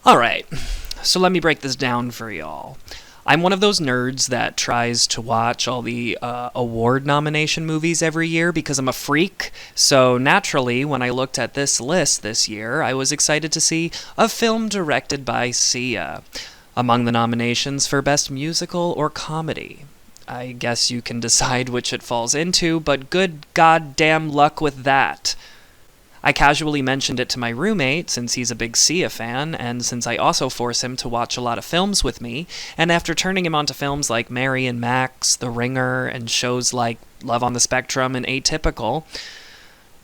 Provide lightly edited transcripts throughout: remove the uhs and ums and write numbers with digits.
Alright, so let me break this down for y'all. I'm one of those nerds that tries to watch all the award nomination movies every year because I'm a freak. So naturally, when I looked at this list this year, I was excited to see a film directed by Sia among the nominations for Best Musical or Comedy. I guess you can decide which it falls into, but good goddamn luck with that. I casually mentioned it to my roommate since he's a big Sia fan, and since I also force him to watch a lot of films with me, and after turning him onto films like Mary and Max, The Ringer, and shows like Love on the Spectrum and Atypical.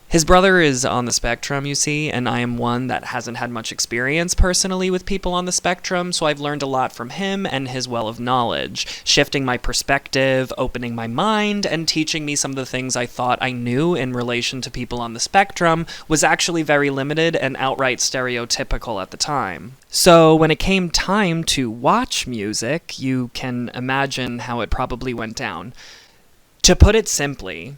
His brother is on the spectrum, you see, and I am one that hasn't had much experience personally with people on the spectrum, so I've learned a lot from him and his well of knowledge, shifting my perspective, opening my mind, and teaching me some of the things I thought I knew in relation to people on the spectrum was actually very limited and outright stereotypical at the time. So when it came time to watch music, you can imagine how it probably went down. To put it simply,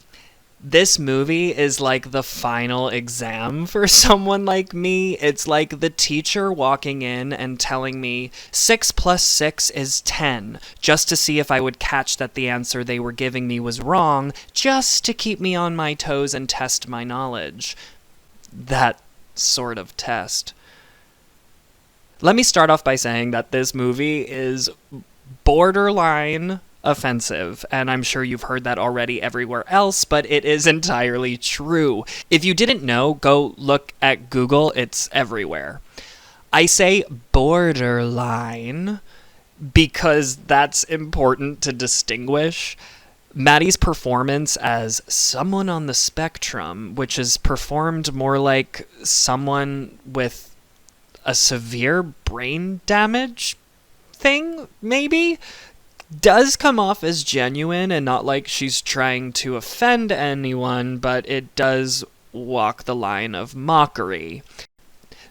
this movie is like the final exam for someone like me. It's like the teacher walking in and telling me 6 plus 6 is 10, just to see if I would catch that the answer they were giving me was wrong, just to keep me on my toes and test my knowledge. That sort of test. Let me start off by saying that this movie is borderline offensive, and I'm sure you've heard that already everywhere else, but it is entirely true. If you didn't know, go look at Google, it's everywhere. I say borderline because that's important to distinguish. Maddie's performance as someone on the spectrum, which is performed more like someone with a severe brain damage thing, maybe, does come off as genuine and not like she's trying to offend anyone, but it does walk the line of mockery.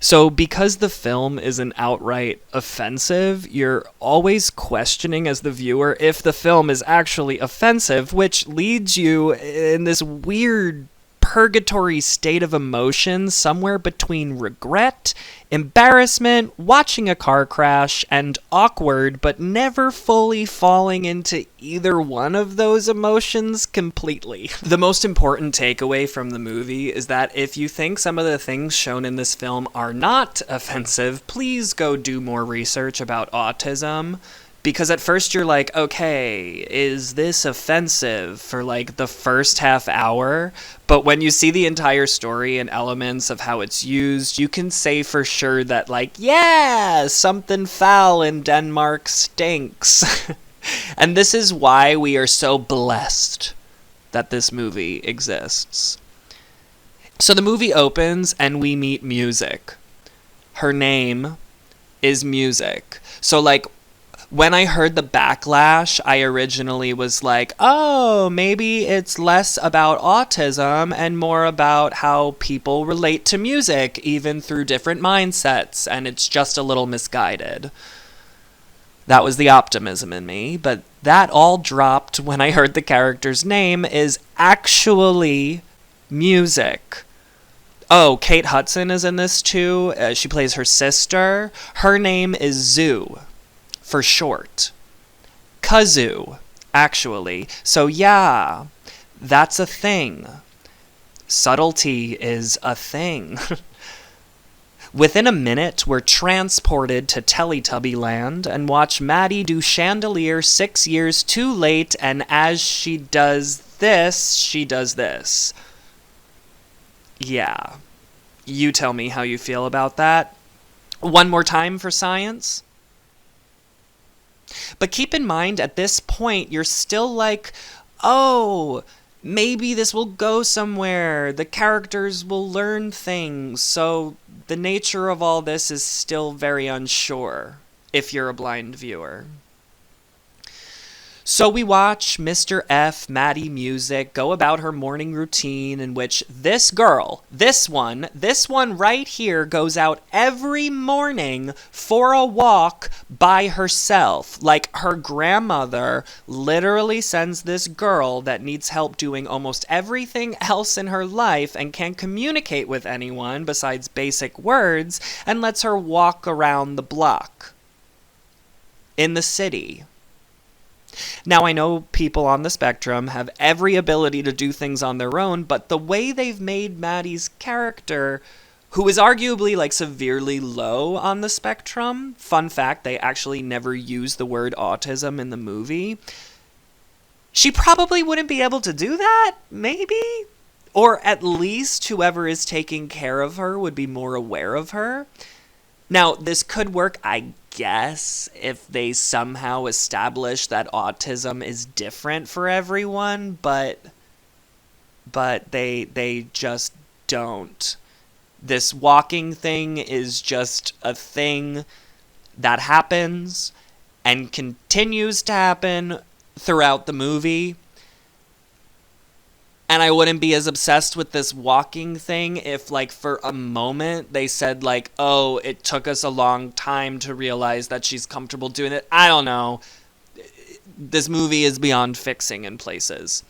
So because the film isn't outright offensive, you're always questioning as the viewer if the film is actually offensive, which leads you in this weird purgatory state of emotion somewhere between regret, embarrassment, watching a car crash, and awkward, but never fully falling into either one of those emotions completely. The most important takeaway from the movie is that if you think some of the things shown in this film are not offensive, please go do more research about autism. Because at first you're like, okay, is this offensive for like the first half hour? But when you see the entire story and elements of how it's used, you can say for sure that like, yeah, something foul in Denmark stinks. And this is why we are so blessed that this movie exists. So the movie opens and we meet Music. Her name is Music. So like, when I heard the backlash, I originally was like, oh, maybe it's less about autism and more about how people relate to music, even through different mindsets, and it's just a little misguided. That was the optimism in me, but that all dropped when I heard the character's name is actually Music. Oh, Kate Hudson is in this too. She plays her sister. Her name is Zoo. For short. Kazoo, actually. So yeah, that's a thing. Subtlety is a thing. Within a minute, we're transported to Teletubby Land and watch Maddie do Chandelier 6 years too late, and as she does this, she does this. Yeah. You tell me how you feel about that. One more time for science. But keep in mind, at this point, you're still like, oh, maybe this will go somewhere. The characters will learn things. So the nature of all this is still very unsure if you're a blind viewer. So we watch Mr. F, Maddie Music, go about her morning routine in which this girl, this one right here goes out every morning for a walk by herself. Like her grandmother literally sends this girl that needs help doing almost everything else in her life and can't communicate with anyone besides basic words and lets her walk around the block in the city. Now, I know people on the spectrum have every ability to do things on their own, but the way they've made Maddie's character, who is arguably like severely low on the spectrum, fun fact, they actually never use the word autism in the movie, she probably wouldn't be able to do that, maybe? Or at least whoever is taking care of her would be more aware of her. Now, this could work, I guess, if they somehow establish that autism is different for everyone, but they just don't. This walking thing is just a thing that happens and continues to happen throughout the movie. And I wouldn't be as obsessed with this walking thing if, like, for a moment they said, like, oh, it took us a long time to realize that she's comfortable doing it. I don't know. This movie is beyond fixing in places.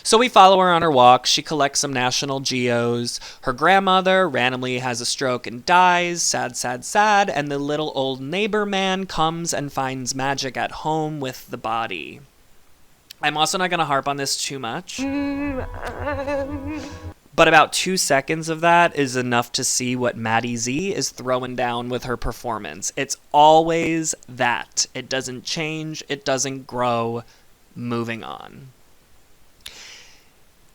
So we follow her on her walk. She collects some National Geos. Her grandmother randomly has a stroke and dies. Sad, sad, sad. And the little old neighbor man comes and finds magic at home with the body. I'm also not going to harp on this too much. But about 2 seconds of that is enough to see what Maddie Z is throwing down with her performance. It's always that. It doesn't change. It doesn't grow. Moving on.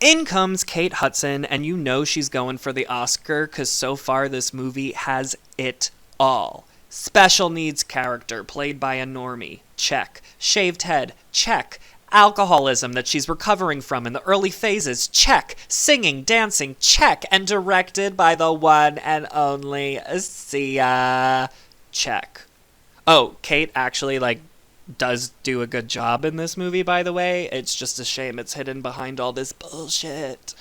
In comes Kate Hudson, and you know she's going for the Oscar because so far this movie has it all. Special needs character played by a normie. Check. Shaved head. Check. Alcoholism that she's recovering from in the early phases, check. Singing, dancing, check. And directed by the one and only Sia, check. Oh, Kate actually, does do a good job in this movie, by the way. It's just a shame it's hidden behind all this bullshit.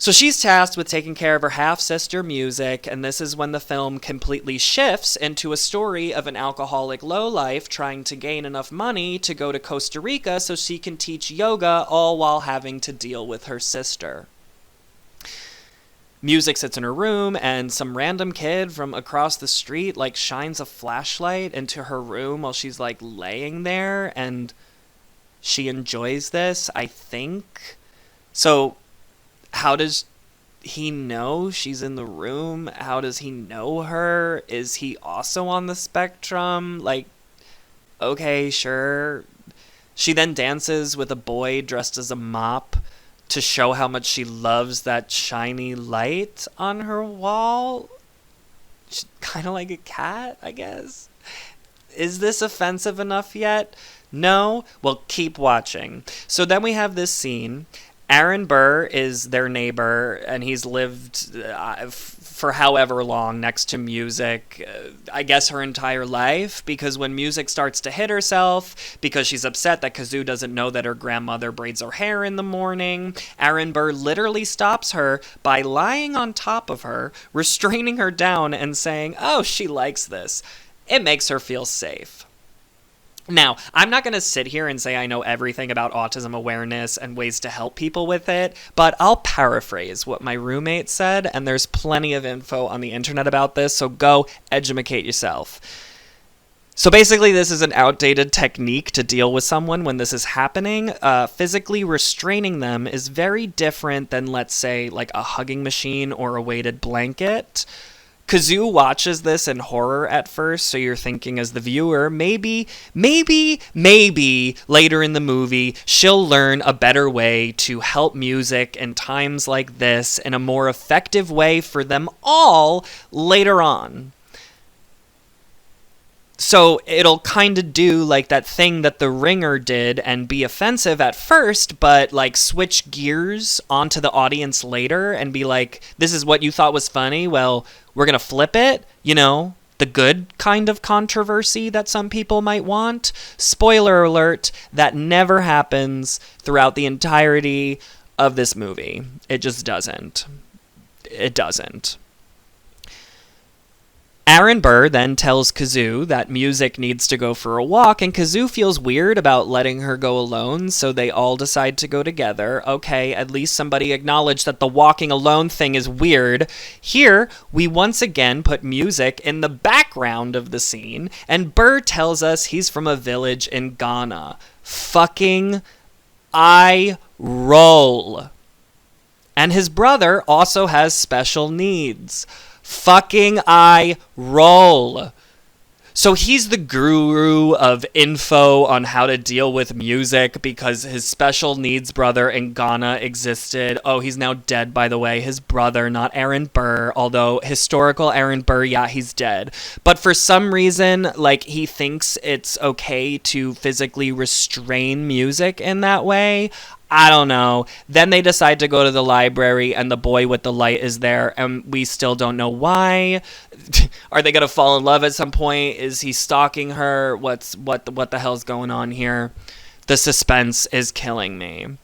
So she's tasked with taking care of her half-sister Music, and this is when the film completely shifts into a story of an alcoholic lowlife trying to gain enough money to go to Costa Rica so she can teach yoga, all while having to deal with her sister. Music sits in her room, and some random kid from across the street, shines a flashlight into her room while she's, laying there, and she enjoys this, I think. So how does he know she's in the room? How does he know her? Is he also on the spectrum? Okay, sure. She then dances with a boy dressed as a mop to show how much she loves that shiny light on her wall. She's kind of like a cat, I guess. Is this offensive enough yet? No? Well, keep watching. So then we have this scene. Aaron Burr is their neighbor, and he's lived for however long next to Music, I guess her entire life, because when Music starts to hit herself, because she's upset that Kazoo doesn't know that her grandmother braids her hair in the morning, Aaron Burr literally stops her by lying on top of her, restraining her down, and saying, oh, she likes this. It makes her feel safe. Now, I'm not going to sit here and say I know everything about autism awareness and ways to help people with it, but I'll paraphrase what my roommate said, and there's plenty of info on the internet about this, so go educate yourself. So basically, this is an outdated technique to deal with someone when this is happening. Physically restraining them is very different than, let's say, a hugging machine or a weighted blanket. Kazoo watches this in horror at first, so you're thinking as the viewer, maybe later in the movie, she'll learn a better way to help Music in times like this in a more effective way for them all later on. So it'll kind of do that thing that The Ringer did and be offensive at first, but switch gears onto the audience later and be this is what you thought was funny? Well, we're going to flip it, the good kind of controversy that some people might want. Spoiler alert, that never happens throughout the entirety of this movie. It just doesn't. It doesn't. Aaron Burr then tells Kazoo that Music needs to go for a walk, and Kazoo feels weird about letting her go alone, so they all decide to go together. Okay, at least somebody acknowledged that the walking alone thing is weird. Here, we once again put Music in the background of the scene, and Burr tells us he's from a village in Ghana. Fucking I roll. And his brother also has special needs. Fucking I roll. So he's the guru of info on how to deal with music because his special needs brother in Ghana existed. Oh, he's now dead, by the way. His brother, not Aaron Burr, although historical Aaron Burr, yeah, he's dead. But for some reason, like, he thinks it's okay to physically restrain music in that way. I don't know. Then they decide to go to the library and the boy with the light is there and we still don't know why. Are they going to fall in love at some point? Is he stalking her? What the hell's going on here? The suspense is killing me.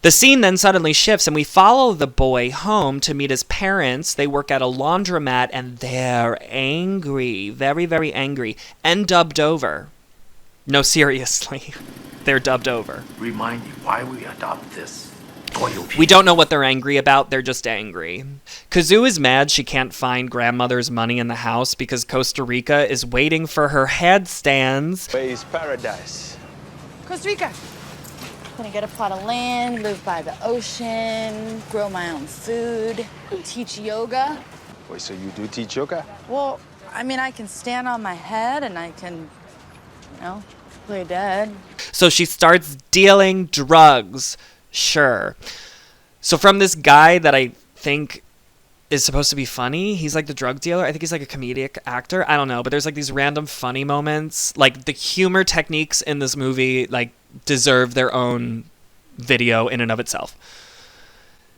The scene then suddenly shifts and we follow the boy home to meet his parents. They work at a laundromat and they're angry. Very, very angry. And dubbed over. No, seriously. They're dubbed over. Remind you why we adopt this. We don't know what they're angry about. They're just angry. Kazoo is mad she can't find grandmother's money in the house because Costa Rica is waiting for her headstands. Space paradise. Costa Rica. Gonna get a plot of land, live by the ocean, grow my own food, teach yoga. Wait, so you do teach yoga? Well, I mean, I can stand on my head and I can, play dead. So she starts dealing drugs. Sure. So from this guy that I think is supposed to be funny, he's like the drug dealer. I think he's like a comedic actor. I don't know, but there's like these random funny moments. Like the humor techniques in this movie like deserve their own video in and of itself.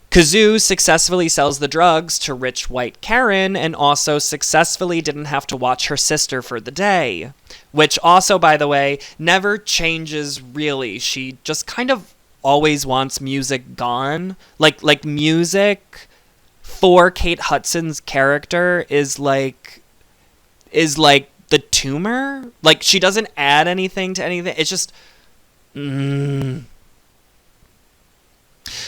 Kazoo successfully sells the drugs to rich white Karen and also successfully didn't have to watch her sister for the day. Which also, by the way, never changes really. She just kind of always wants music gone. Like music for Kate Hudson's character is like the tumor. Like she doesn't add anything to anything. It's just...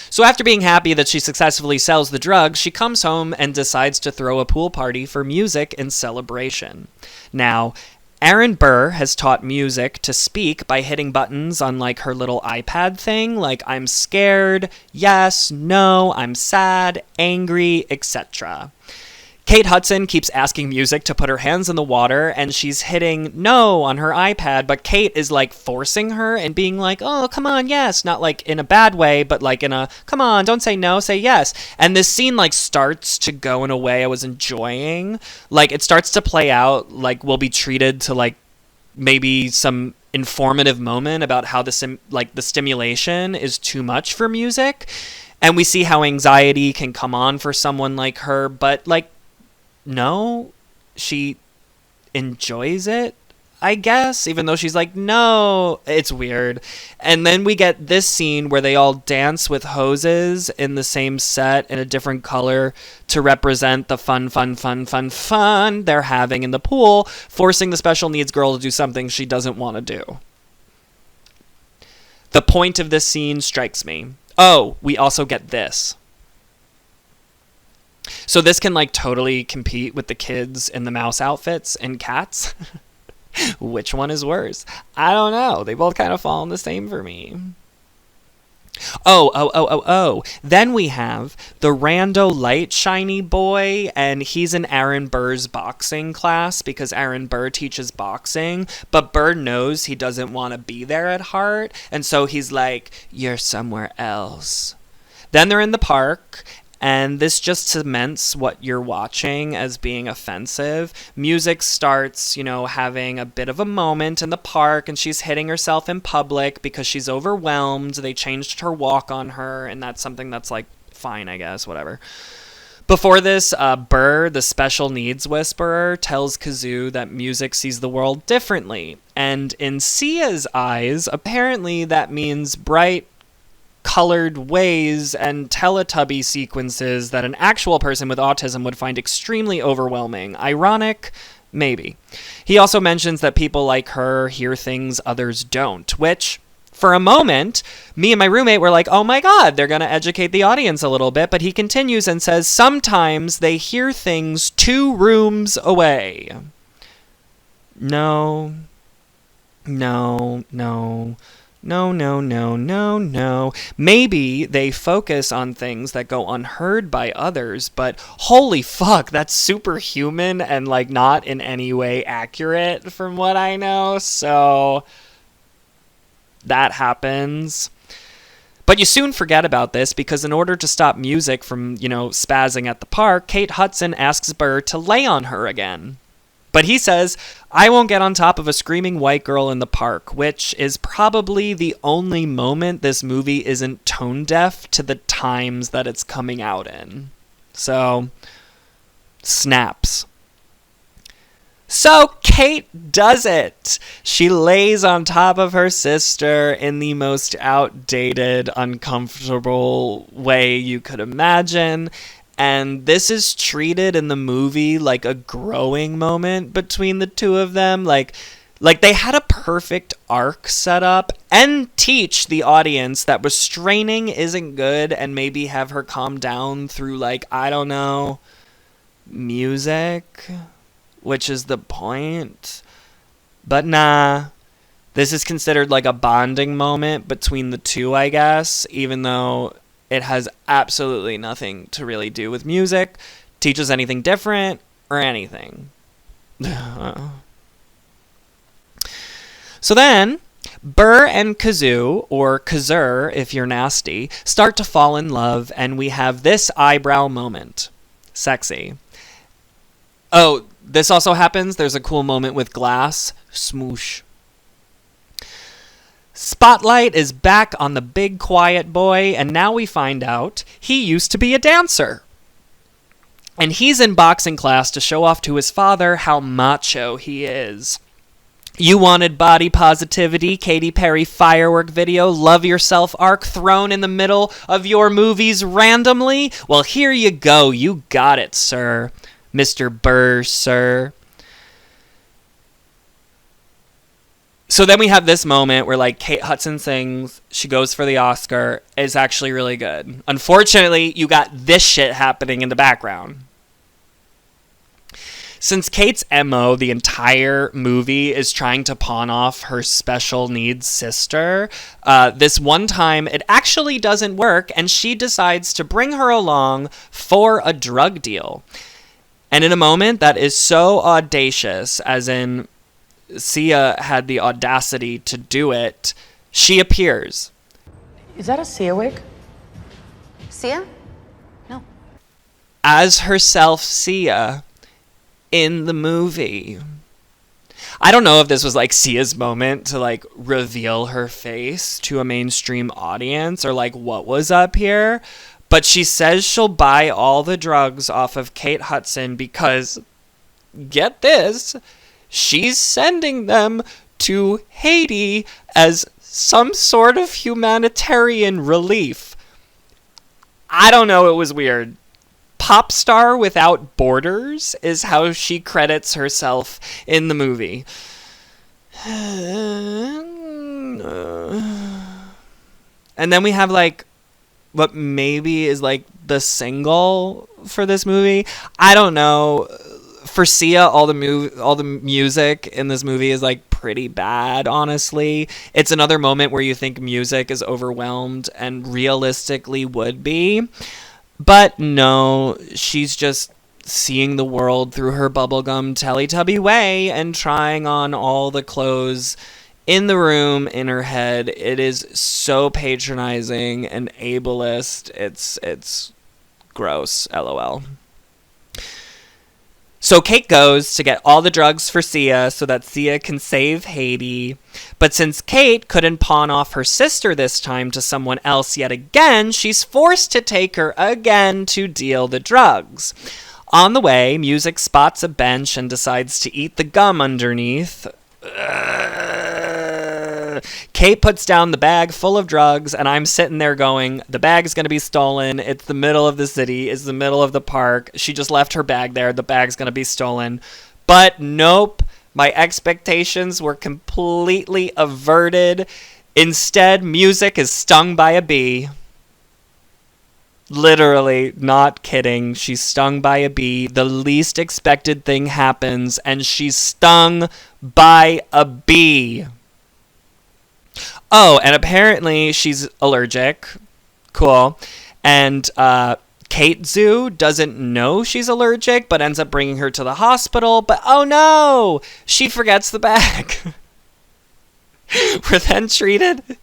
So after being happy that she successfully sells the drugs, she comes home and decides to throw a pool party for Music in celebration. Now, Aaron Burr has taught Music to speak by hitting buttons on like her little iPad thing, like I'm scared, yes, no, I'm sad, angry, etc. Kate Hudson keeps asking Music to put her hands in the water, and she's hitting no on her iPad, but Kate is, like, forcing her and being like, oh, come on, yes. Not, like, in a bad way, but, like, in a, come on, don't say no, say yes. And this scene, like, starts to go in a way I was enjoying. Like, it starts to play out like we'll be treated to, like, maybe some informative moment about how the stimulation is too much for Music. And we see how anxiety can come on for someone like her, but, like, no, she enjoys it, I guess, even though she's like, no, it's weird. And then we get this scene where they all dance with hoses in the same set in a different color to represent the fun they're having in the pool, forcing the special needs girl to do something she doesn't want to do. The point of this scene strikes me. Oh, we also get this. So this can, like, totally compete with the kids in the mouse outfits and Cats. Which one is worse? I don't know. They both kind of fall in the same for me. Oh. Then we have the rando light shiny boy, and he's in Aaron Burr's boxing class because Aaron Burr teaches boxing, but Burr knows he doesn't want to be there at heart, and so he's like, you're somewhere else. Then they're in the park, and this just cements what you're watching as being offensive. Music starts, having a bit of a moment in the park, and she's hitting herself in public because she's overwhelmed. They changed her walk on her, and that's something that's, like, fine, I guess, whatever. Before this, Burr, the special needs whisperer, tells Kazoo that music sees the world differently. And in Sia's eyes, apparently that means bright, colored ways and Teletubby sequences that an actual person with autism would find extremely overwhelming. Ironic? Maybe. He also mentions that people like her hear things others don't, which, for a moment, me and my roommate were like, oh my god, they're going to educate the audience a little bit. But he continues and says sometimes they hear things 2 rooms away. No. Maybe they focus on things that go unheard by others, but holy fuck, that's superhuman and like not in any way accurate from what I know. So that happens. But you soon forget about this because in order to stop music from, spazzing at the park, Kate Hudson asks Burr to lay on her again. But he says, I won't get on top of a screaming white girl in the park, which is probably the only moment this movie isn't tone deaf to the times that it's coming out in. So, snaps. So Kate does it. She lays on top of her sister in the most outdated, uncomfortable way you could imagine. And this is treated in the movie like a growing moment between the two of them. Like they had a perfect arc set up and teach the audience that restraining isn't good and maybe have her calm down through, music, which is the point. But nah, this is considered like a bonding moment between the two, I guess, even though it has absolutely nothing to really do with music, teaches anything different, or anything. So then, Burr and Kazoo, or Kazur if you're nasty, start to fall in love, and we have this eyebrow moment. Sexy. Oh, this also happens. There's a cool moment with glass. Smoosh. Spotlight is back on the big quiet boy, and now we find out he used to be a dancer. And he's in boxing class to show off to his father how macho he is. You wanted body positivity, Katy Perry firework video, love yourself arc thrown in the middle of your movies randomly? Well, here you go. You got it, sir. Mr. Burr, sir. So then we have this moment where, Kate Hudson sings, she goes for the Oscar, is actually really good. Unfortunately, you got this shit happening in the background. Since Kate's MO the entire movie is trying to pawn off her special needs sister, this one time it actually doesn't work, and she decides to bring her along for a drug deal. And in a moment that is so audacious, as in Sia had the audacity to do it, she appears. Is that a Sia wig? Sia? No. As herself, Sia, in the movie. I don't know if this was Sia's moment to reveal her face to a mainstream audience or what was up here, but she says she'll buy all the drugs off of Kate Hudson because, get this, she's sending them to Haiti as some sort of humanitarian relief. I don't know, it was weird. Pop star without borders is how she credits herself in the movie. And then we have what maybe is the single for this movie. I don't know. For Sia, all the music in this movie is pretty bad, honestly. It's another moment where you think music is overwhelmed and realistically would be. But no, she's just seeing the world through her bubblegum Teletubby way and trying on all the clothes in the room in her head. It is so patronizing and ableist. It's gross, LOL. So Kate goes to get all the drugs for Sia so that Sia can save Haiti. But since Kate couldn't pawn off her sister this time to someone else yet again, she's forced to take her again to deal the drugs. On the way, Music spots a bench and decides to eat the gum underneath. Kate puts down the bag full of drugs, and I'm sitting there going, the bag's going to be stolen. It's the middle of the city. It's the middle of the park. She just left her bag there. The bag's going to be stolen. But nope, my expectations were completely averted. Instead, Music is stung by a bee. Literally, not kidding. She's stung by a bee. The least expected thing happens, and she's stung by a bee. Oh, and apparently she's allergic. Cool. And Kate Zoo doesn't know she's allergic, but ends up bringing her to the hospital. But oh no! She forgets the bag. We're then treated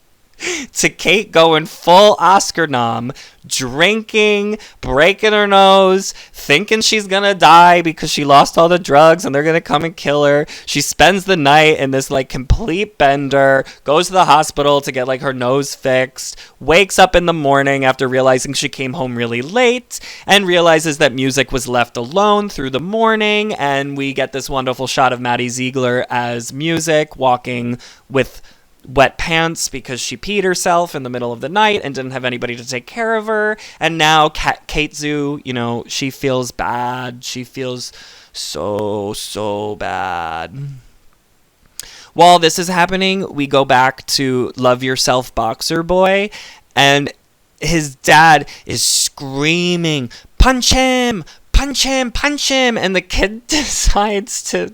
to Kate going full Oscar nom, drinking, breaking her nose, thinking she's gonna die because she lost all the drugs and they're gonna come and kill her. She spends the night in this like complete bender, goes to the hospital to get like her nose fixed, wakes up in the morning after realizing she came home really late, and realizes that Music was left alone through the morning, and we get this wonderful shot of Maddie Ziegler as Music walking with wet pants because she peed herself in the middle of the night and didn't have anybody to take care of her. And now Kate Zoo, you know, she feels bad. She feels so bad. While this is happening, we go back to Love Yourself Boxer Boy, and his dad is screaming, punch him, punch him, punch him. And the kid decides to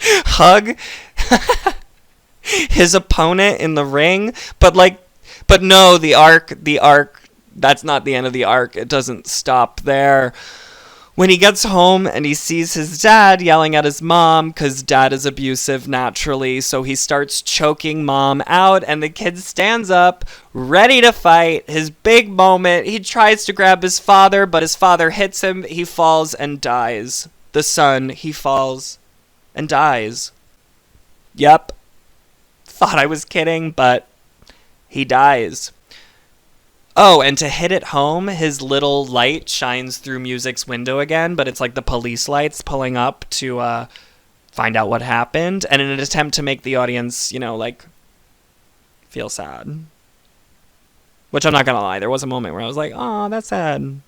hug his opponent in the ring, but no, the arc, that's not the end of the arc. It doesn't stop there. When he gets home and he sees his dad yelling at his mom, because dad is abusive naturally, so he starts choking mom out, and the kid stands up, ready to fight. His big moment, he tries to grab his father, but his father hits him, he falls and dies. The son, he falls and dies. Yep. Thought I was kidding, but he dies. Oh, and to hit it home, his little light shines through Music's window again, but it's like the police lights pulling up to find out what happened, and in an attempt to make the audience, you know, like, feel sad. Which I'm not gonna lie, there was a moment where I was like, oh, that's sad.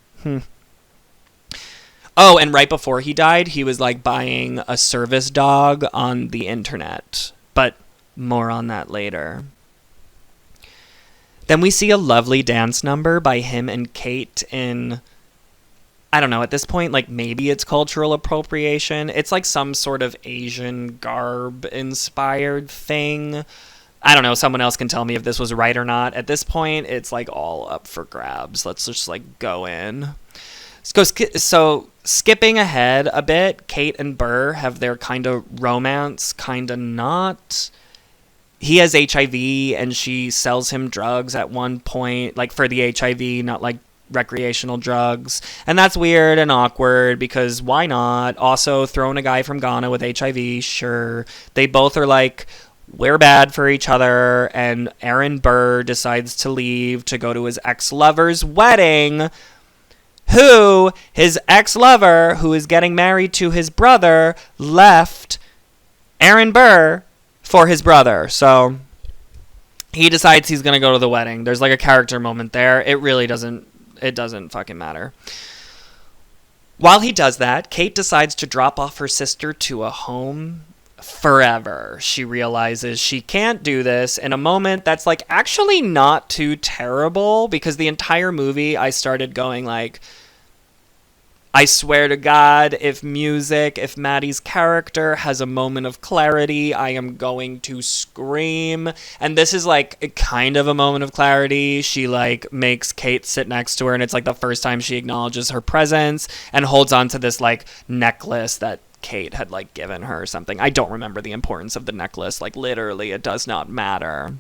Oh, and right before he died, he was like buying a service dog on the internet. But more on that later. Then we see a lovely dance number by him and Kate in, I don't know, at this point, like maybe it's cultural appropriation. It's like some sort of Asian garb inspired thing. I don't know, someone else can tell me if this was right or not. At this point, it's like all up for grabs. Let's just like go in. So skipping ahead a bit, Kate and Burr have their kind of romance, kind of not. He has HIV and she sells him drugs at one point, like for the HIV, not like recreational drugs. And that's weird and awkward because why not? Also, throwing a guy from Ghana with HIV, sure. They both are like, we're bad for each other. And Aaron Burr decides to leave to go to his ex-lover's wedding, who, his ex-lover, who is getting married to his brother, left Aaron Burr for his brother. So he decides he's going to go to the wedding. There's like a character moment there. It really doesn't fucking matter. While he does that, Kate decides to drop off her sister to a home forever. She realizes she can't do this in a moment that's like actually not too terrible, because the entire movie I started going like, I swear to God, if Maddie's character has a moment of clarity, I am going to scream. And this is like kind of a moment of clarity. She like makes Kate sit next to her, and it's like the first time she acknowledges her presence and holds on to this like necklace that Kate had like given her or something. I don't remember the importance of the necklace. Like literally, it does not matter.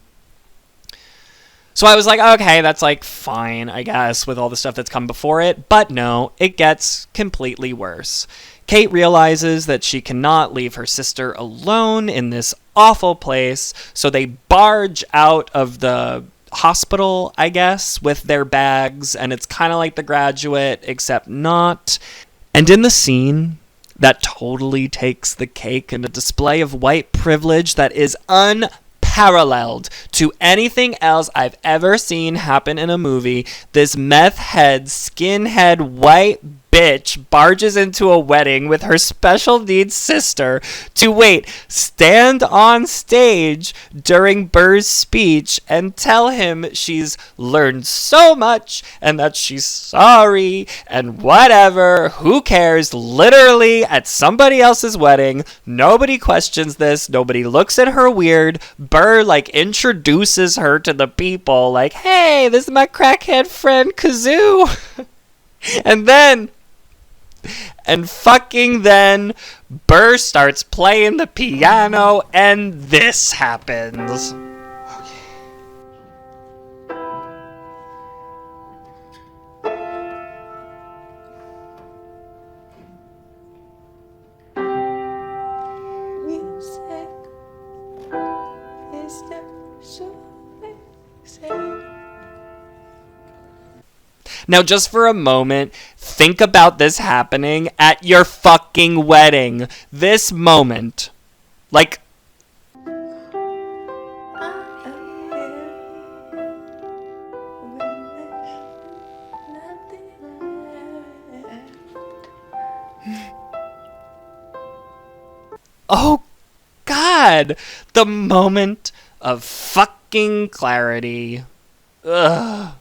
So I was like, okay, that's like fine, I guess, with all the stuff that's come before it. But no, it gets completely worse. Kate realizes that she cannot leave her sister alone in this awful place, so they barge out of the hospital, I guess, with their bags, and it's kind of like The Graduate, except not. And in the scene that totally takes the cake in a display of white privilege that is unparalleled to anything else I've ever seen happen in a movie, this meth head, skinhead, white bitch barges into a wedding with her special needs sister to stand on stage during Burr's speech and tell him she's learned so much and that she's sorry and whatever, who cares, literally at somebody else's wedding. Nobody questions this, nobody looks at her weird. Burr introduces her to the people like, hey, this is my crackhead friend Kazoo. And fucking then, Burr starts playing the piano, and this happens. Now, just for a moment, think about this happening at your fucking wedding. This moment. Oh, God. The moment of fucking clarity. Ugh.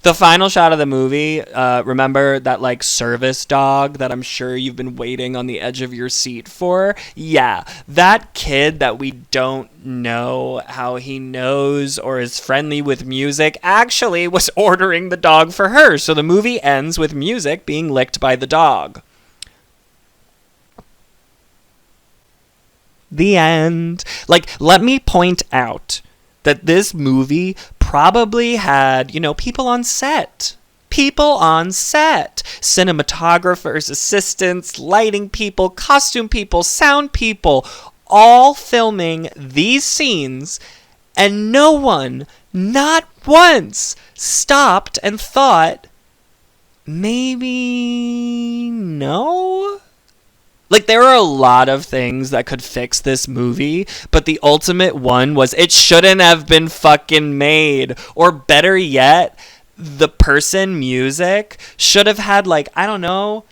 The final shot of the movie, remember that service dog that I'm sure you've been waiting on the edge of your seat for? Yeah, that kid that we don't know how he knows or is friendly with music actually was ordering the dog for her. So the movie ends with music being licked by the dog. The end. Let me point out that this movie probably had, people on set. Cinematographers, assistants, lighting people, costume people, sound people, all filming these scenes, and no one, not once, stopped and thought, maybe no? There are a lot of things that could fix this movie, but the ultimate one was it shouldn't have been fucking made. Or better yet, the person music should have had, I don't know,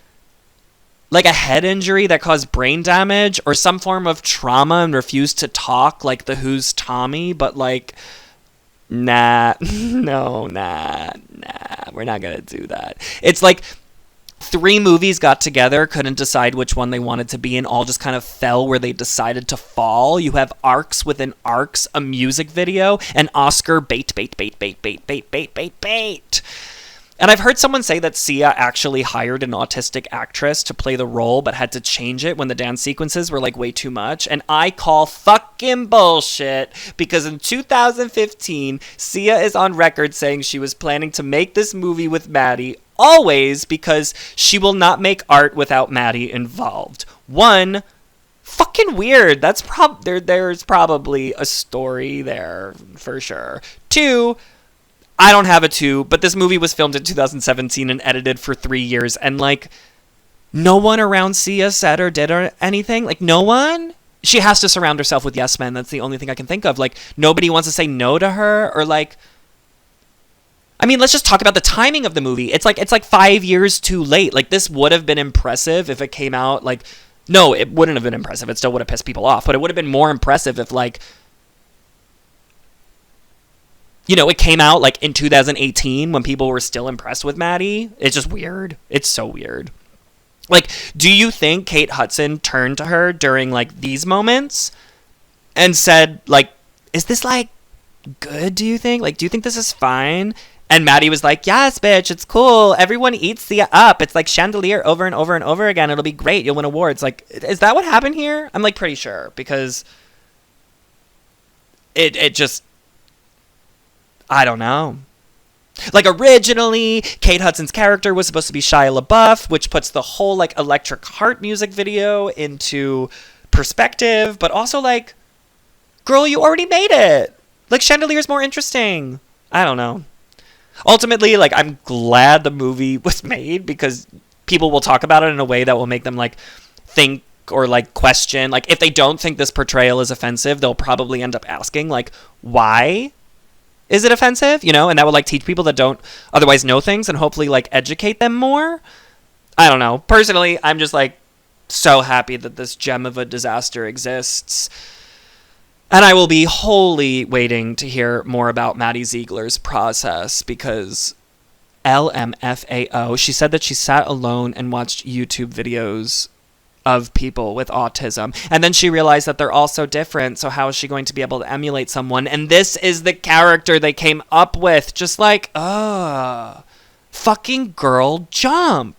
a head injury that caused brain damage or some form of trauma and refused to talk, like the Who's Tommy, but nah, we're not gonna do that. It's 3 movies got together, couldn't decide which one they wanted to be in, all just kind of fell where they decided to fall. You have arcs within arcs, a music video, an Oscar bait. And I've heard someone say that Sia actually hired an autistic actress to play the role, but had to change it when the dance sequences were way too much. And I call fucking bullshit, because in 2015, Sia is on record saying she was planning to make this movie with Maddie, always, because she will not make art without Maddie involved. 1, fucking weird. That's there's probably a story there for sure. 2, I don't have a 2, but this movie was filmed in 2017 and edited for 3 years, and no one around Sia said or did or anything. No one. She has to surround herself with yes men. That's the only thing I can think of. Nobody wants to say no to her, or I mean, let's just talk about the timing of the movie. It's 5 years too late. This would have been impressive if it came out no, it wouldn't have been impressive. It still would have pissed people off, but it would have been more impressive if it came out in 2018 when people were still impressed with Maddie. It's just weird. It's so weird. Do you think Kate Hudson turned to her during these moments and said is this good, do you think? Do you think this is fine? And Maddie was like, yes, bitch, it's cool. Everyone eats the up. It's chandelier over and over and over again. It'll be great. You'll win awards. Is that what happened here? I'm pretty sure, because it just I don't know. Like, originally, Kate Hudson's character was supposed to be Shia LaBeouf, which puts the whole, like, Electric Heart music video into perspective, but also, like, girl, you already made it. Like, Chandelier's more interesting. I don't know. Ultimately, like, I'm glad the movie was made because people will talk about it in a way that will make them, like, think or, like, question. Like, if they don't think this portrayal is offensive, they'll probably end up asking, like, why is it offensive? You know, and that would, like, teach people that don't otherwise know things and hopefully, like, educate them more. I don't know. Personally, I'm just, like, so happy that this gem of a disaster exists. And I will be wholly waiting to hear more about Maddie Ziegler's process because LMFAO, she said that she sat alone and watched YouTube videos of people with autism. And then she realized that they're all so different. So how is she going to be able to emulate someone? And this is the character they came up with. Just like, fucking girl, jump.